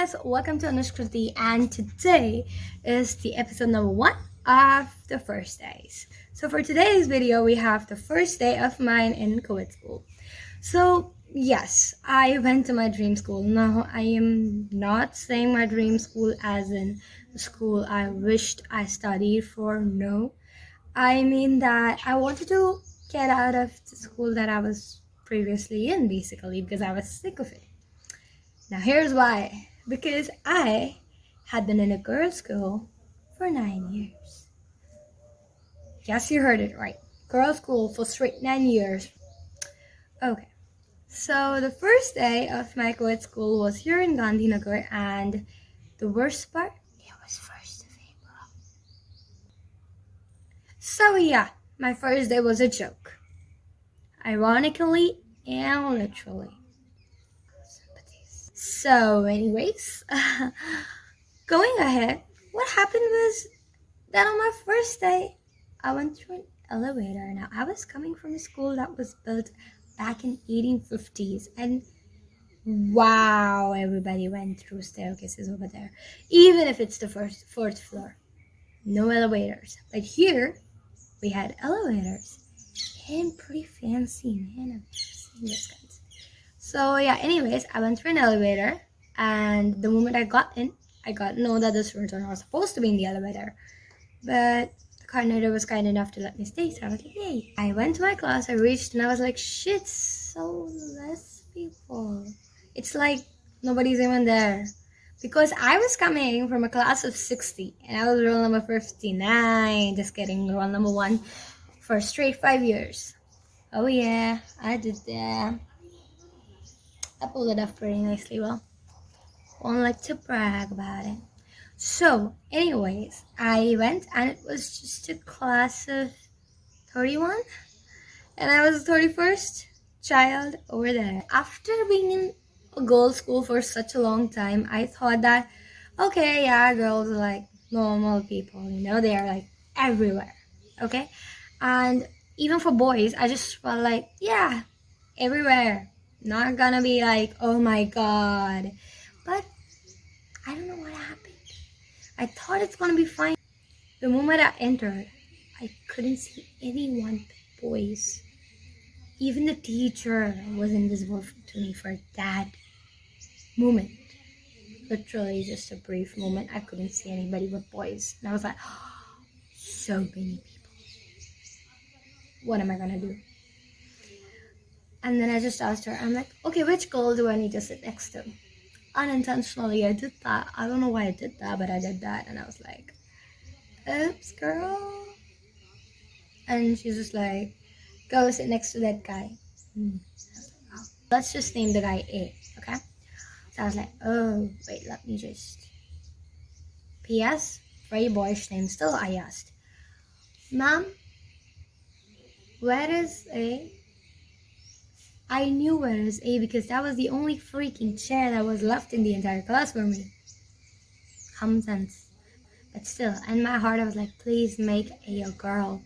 guys, welcome to Anushkriti, and today is the episode number 1 of the first days. So for today's video, we have the first day of mine in co-ed school. So yes, I went to my dream school. Now I am not saying my dream school as in the school I wished I studied for. No, I mean that I wanted to get out of the school that I was previously in, basically, because I was sick of it. Now here's why. Because I had been in a girls' school for 9 years. Yes, you heard it right. Girls' school for straight 9 years. Okay. So the first day of my co-ed school was here in Gandhinagar, and the worst part, it was 1st of April. So yeah, my first day was a joke. Ironically and literally. So anyways, going ahead, what happened was that on my first day, I went through an elevator. Now, I was coming from a school that was built back in 1850s, and wow, everybody went through staircases over there, even if it's the fourth floor. No elevators. But here, we had elevators, and pretty fancy, man. I've never seen this, guys. So yeah, anyways, I went through an elevator, and the moment I got in, I got to know that the students are not supposed to be in the elevator. But the coordinator was kind enough to let me stay, so I was like, yay. I went to my class, I reached, and I was like, shit, so less people. It's like nobody's even there. Because I was coming from a class of 60, and I was roll number 59, just kidding, roll number 1 for straight 5 years. Oh yeah, I did that. I pulled it off pretty nicely. Well, won't like to brag about it. So, anyways, I went, and it was just a class of 31, and I was the 31st child over there. After being in a girls' school for such a long time, I thought that, okay, yeah, girls are like normal people, they are like everywhere, okay? And even for boys, I just felt like, yeah, everywhere. Not gonna be like, oh my god. But I don't know what happened. I thought it's gonna be fine. The moment I entered, I couldn't see anyone but boys. Even the teacher was invisible to me for that moment. Literally just a brief moment. I couldn't see anybody but boys. And I was like, oh, so many people. What am I gonna do? And then I just asked her, I'm like, okay, which girl do I need to sit next to? Unintentionally, I did that. I don't know why I did that, but I did that. And I was like, oops, girl. And she's just like, go sit next to that guy. I was like, oh. Let's just name the guy A, okay? So I was like, oh, wait, let me just. P.S. Very boyish name. Still, I asked, ma'am, where is A? I knew where is A because that was the only freaking chair that was left in the entire class for me. Common sense. But still, in my heart, I was like, please make A a girl.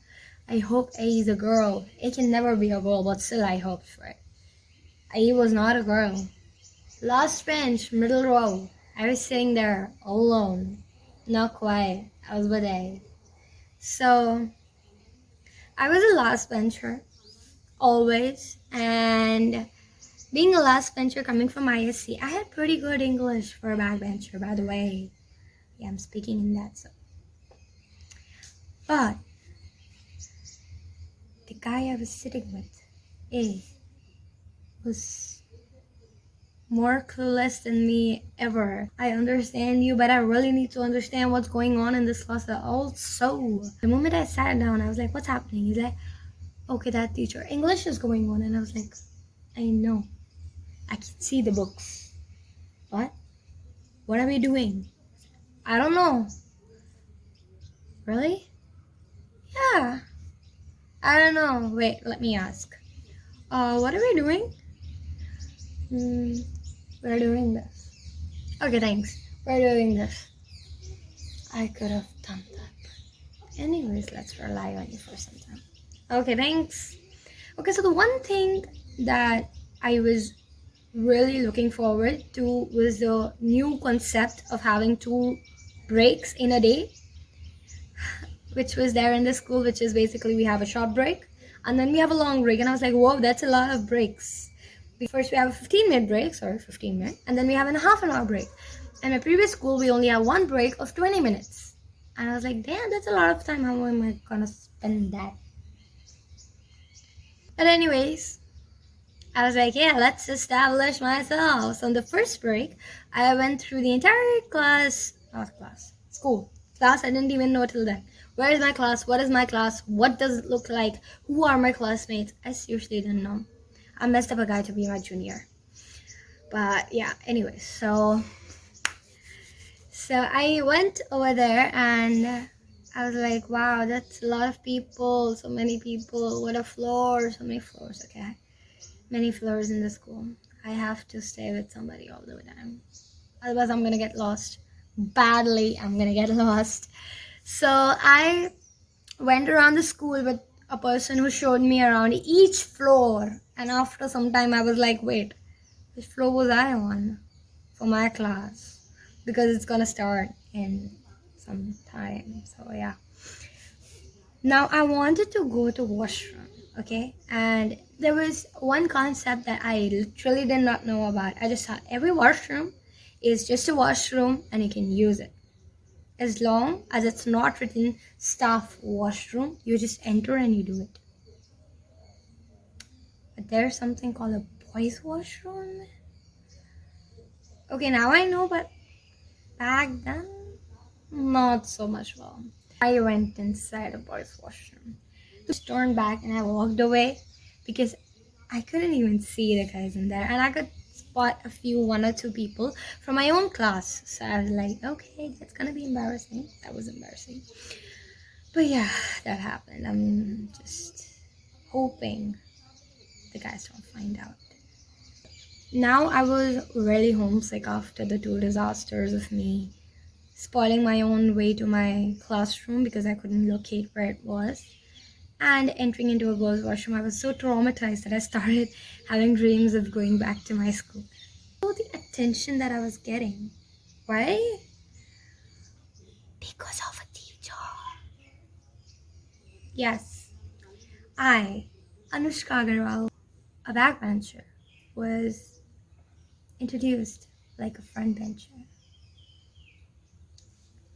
I hope A is a girl. A can never be a girl, but still I hoped for it. A was not a girl. Last bench, middle row. I was sitting there alone. Not quiet. I was with A. So, I was a last bencher. Always. And being a last bencher coming from ISC, I had pretty good English for a backbencher, by the way. Yeah, I'm speaking in that. So, but the guy I was sitting with, A, was more clueless than me ever. I understand you, but I really need to understand what's going on in this class also. The moment I sat down, I was like, what's happening? He's like, okay, that teacher, English is going on. And I was like, I know. I can see the books. What? What are we doing? I don't know. Really? Yeah. I don't know. Wait, let me ask. What are we doing? We're doing this. Okay, thanks. We're doing this. I could have done that. Anyways, let's rely on you for some time. Okay, thanks. Okay, so the one thing that I was really looking forward to was the new concept of having 2 breaks in a day, which was there in the school, which is basically we have a short break and then we have a long break. And I was like, whoa, that's a lot of breaks. First we have a 15-minute break, 15 minutes, and then we have a half an hour break. In my previous school, we only have one break of 20 minutes. And I was like, damn, that's a lot of time. How am I gonna spend that? But anyways, I was like, yeah, let's establish myself. So on the first break, I went through the entire school. Class, I didn't even know till then. Where is my class? What is my class? What does it look like? Who are my classmates? I seriously didn't know. I messed up a guy to be my junior. But yeah, anyways, so I went over there and I was like, wow, that's a lot of people, so many people. What a floor, so many floors, okay? Many floors in the school. I have to stay with somebody all the time. Otherwise, I'm gonna get lost. Badly, I'm gonna get lost. So I went around the school with a person who showed me around each floor. And after some time, I was like, wait, which floor was I on for my class? Because it's gonna start in some time. So yeah. Now I wanted to go to washroom, okay? And there was one concept that I literally did not know about. I just thought every washroom is just a washroom and you can use it. As long as it's not written staff washroom, you just enter and you do it. But there's something called a boys washroom. Okay, now I know, but back then, not so much well. I went inside a boys washroom. Just turned back and I walked away because I couldn't even see the guys in there, and I could spot one or two people from my own class. So I was like, okay, that's gonna be embarrassing. That was embarrassing. But yeah, that happened. I'm just hoping the guys don't find out. Now I was really homesick after the 2 disasters of me spoiling my own way to my classroom because I couldn't locate where it was, and entering into a girls' washroom. I was so traumatized that I started having dreams of going back to my school. So the attention that I was getting, why? Because of a teacher. Yes, I, Anushka Agarwal, a backbencher, was introduced like a frontbencher.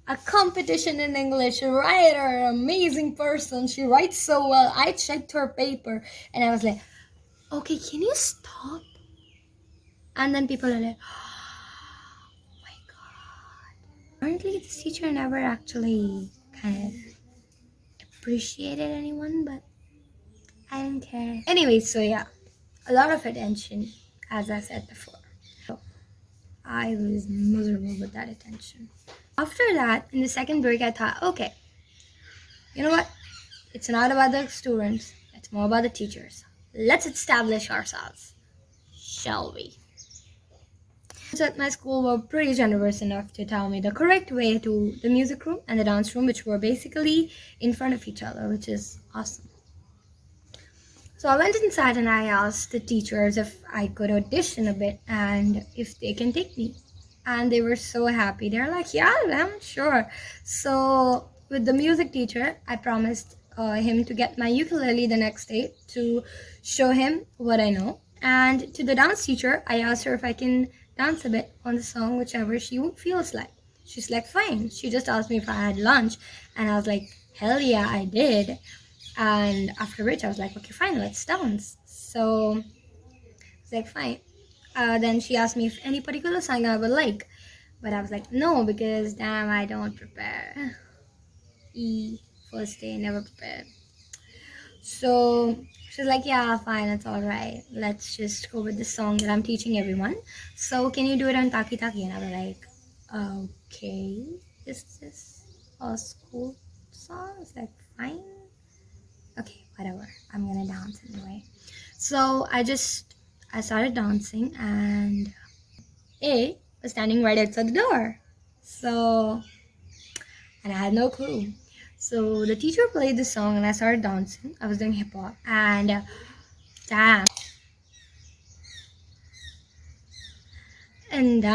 A competition in English, a writer, amazing person. She writes so well. I checked her paper and I was like, okay, can you stop? And then people are like, oh my god. Apparently this teacher never actually kind of appreciated anyone, but I didn't care. Anyway, so yeah, a lot of attention, as I said before. So I was miserable with that attention. After that, in the second break, I thought, okay, you know what? It's not about the students, it's more about the teachers. Let's establish ourselves, shall we? So at my school were pretty generous enough to tell me the correct way to the music room and the dance room, which were basically in front of each other, which is awesome. So I went inside and I asked the teachers if I could audition a bit and if they can take me. And they were so happy. They're like, yeah, I'm sure. So with the music teacher, I promised him to get my ukulele the next day to show him what I know. And to the dance teacher, I asked her if I can dance a bit on the song, whichever she feels like. She's like, fine. She just asked me if I had lunch. And I was like, hell yeah, I did. And after which I was like, okay, fine, let's dance. So I was like, fine. Then she asked me if any particular song I would like, but I was like, no, because damn, I don't prepare. First day, never prepared. So she's like, yeah, fine, it's all right. Let's just go with the song that I'm teaching everyone. So can you do it on Taki Taki? And I was like, okay, is this a school song? It's like, fine. Okay, whatever. I'm gonna dance anyway. So I started dancing and A was standing right outside the door. And I had no clue. So the teacher played the song and I started dancing. I was doing hip hop and damn. And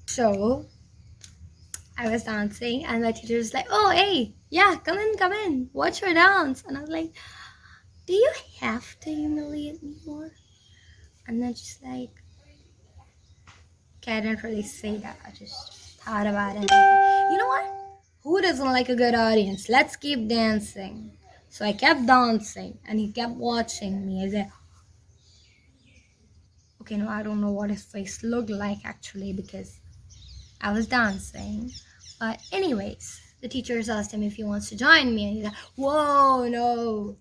so I was dancing, and my teacher was like, "Oh, hey, yeah, come in, watch her dance." And I was like, "Do you have to humiliate me more?" And then she's like, "Okay, I didn't really say that. I just thought about it. And I was like, you know what? Who doesn't like a good audience? Let's keep dancing." So I kept dancing, and he kept watching me. I said, "Okay, no, I don't know what his face looked like actually because I was dancing." But anyways, the teachers asked him if he wants to join me, and he's like, "Whoa, no,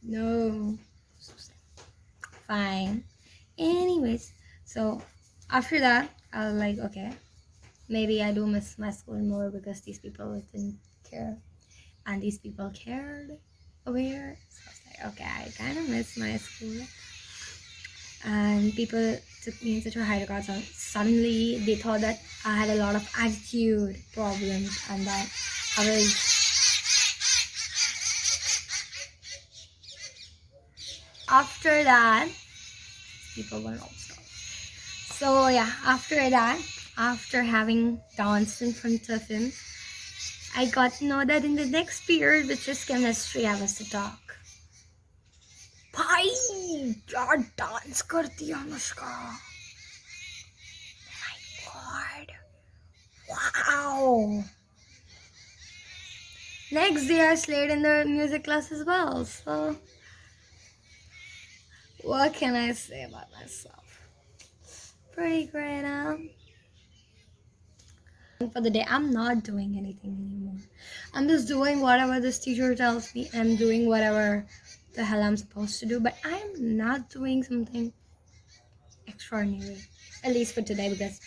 no." Fine. Anyways, so after that, I was like, okay, maybe I do miss my school more because these people didn't care, and these people cared over here. So I was like, okay, I kind of miss my school. And people took me in such a high regard. So suddenly they thought that I had a lot of attitude problems and that I was. After that, people were not stop. So yeah, after that, after having danced in front of him, I got to know that in the next period, which is chemistry, I was to talk. भाई क्या dance करती है Anushka. My God. Wow. Next day I slayed in the music class as well. So what can I say about myself? Pretty great, huh? For the day, I'm not doing anything anymore. I'm just doing whatever this teacher tells me. I'm doing whatever the hell I'm supposed to do, but I'm not doing something extraordinary. At least for today, because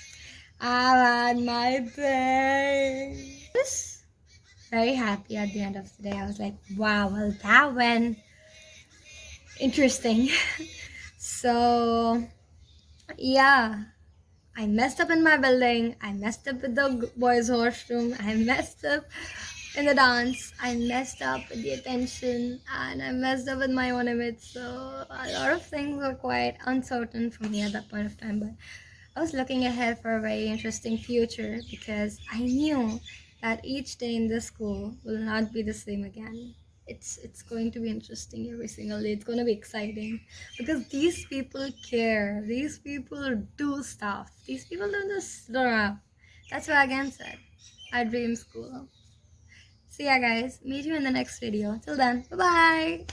I've had my thing. I was very happy at the end of the day. I was like, wow, well, that went interesting. So, yeah. I messed up in my building. I messed up with the boys' washroom. I messed up in the dance. I messed up with the attention. And I messed up with my own image. So a lot of things were quite uncertain for me at that point of time. But I was looking ahead for a very interesting future because I knew that each day in this school will not be the same again. It's going to be interesting every single day. It's going to be exciting because these people care. These people do stuff. These people don't just sit around. That's why again said, I dream school. See ya guys. Meet you in the next video. Till then, bye bye.